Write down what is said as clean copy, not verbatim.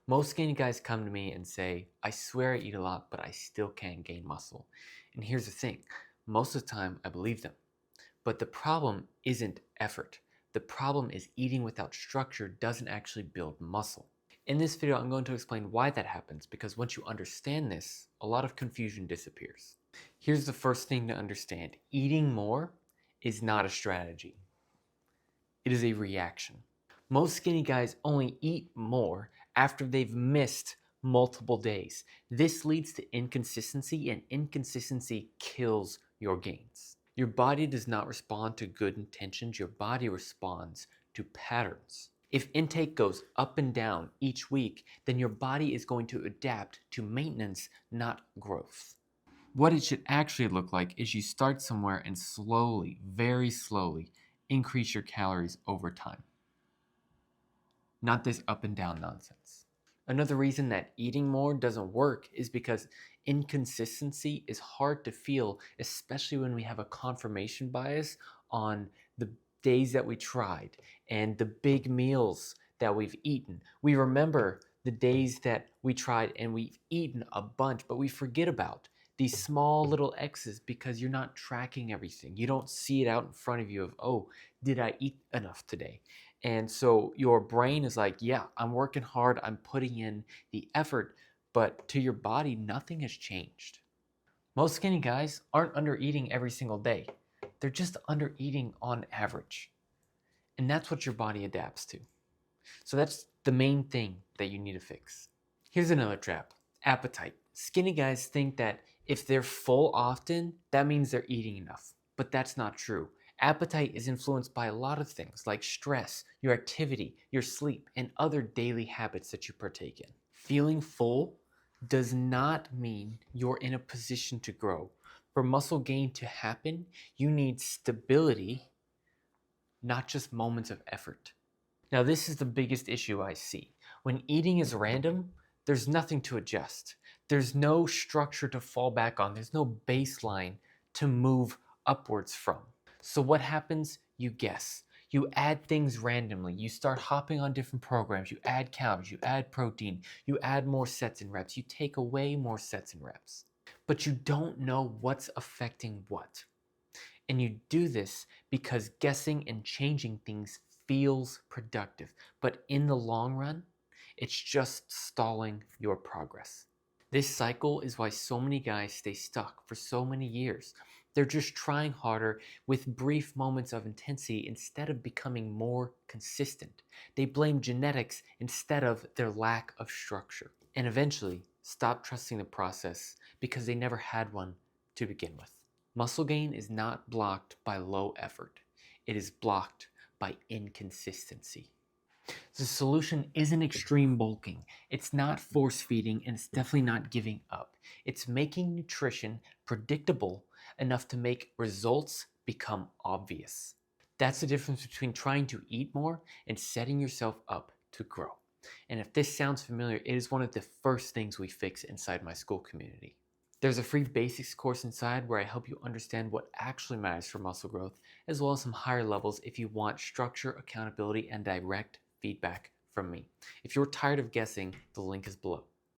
Most skinny guys come to me and say, I swear I eat a lot, but I still can't gain muscle. And here's the thing, most of the time I believe them. But the problem isn't effort. The problem is eating without structure doesn't actually build muscle. In this video, I'm going to explain why that happens because once you understand this, a lot of confusion disappears. Here's the first thing to understand. Eating more is not a strategy. It is a reaction. Most skinny guys only eat more after they've missed multiple days. This leads to inconsistency, and inconsistency kills your gains. Your body does not respond to good intentions, your body responds to patterns. If intake goes up and down each week, then your body is going to adapt to maintenance, not growth. What it should actually look like is you start somewhere and slowly, very slowly, increase your calories over time. Not this up and down nonsense. Another reason that eating more doesn't work is because inconsistency is hard to feel, especially when we have a confirmation bias on the days that we tried and the big meals that we've eaten. We remember the days that we tried and we've eaten a bunch, but we forget about these small little X's because you're not tracking everything. You don't see it out in front of you of, oh, did I eat enough today? And so your brain is like, yeah, I'm working hard, I'm putting in the effort, but to your body, nothing has changed. Most skinny guys aren't under eating every single day. They're just under eating on average. And that's what your body adapts to. So that's the main thing that you need to fix. Here's another trap, appetite. Skinny guys think that if they're full often, that means they're eating enough. But that's not true. Appetite is influenced by a lot of things like stress, your activity, your sleep, and other daily habits that you partake in. Feeling full does not mean you're in a position to grow. For muscle gain to happen, you need stability, not just moments of effort. Now, this is the biggest issue I see. When eating is random, there's nothing to adjust. There's no structure to fall back on. There's no baseline to move upwards from. So what happens? You guess. You add things randomly. You start hopping on different programs. You add calories, you add protein, you add more sets and reps, you take away more sets and reps. But you don't know what's affecting what. And you do this because guessing and changing things feels productive. But in the long run, it's just stalling your progress. This cycle is why so many guys stay stuck for so many years. They're just trying harder with brief moments of intensity instead of becoming more consistent. They blame genetics instead of their lack of structure. And eventually, stop trusting the process because they never had one to begin with. Muscle gain is not blocked by low effort. It is blocked by inconsistency. The solution isn't extreme bulking. It's not force feeding, and it's definitely not giving up. It's making nutrition predictable enough to make results become obvious. That's the difference between trying to eat more and setting yourself up to grow. And if this sounds familiar, it is one of the first things we fix inside my school community. There's a free basics course inside where I help you understand what actually matters for muscle growth, as well as some higher levels if you want structure, accountability, and direct feedback from me. If you're tired of guessing, the link is below.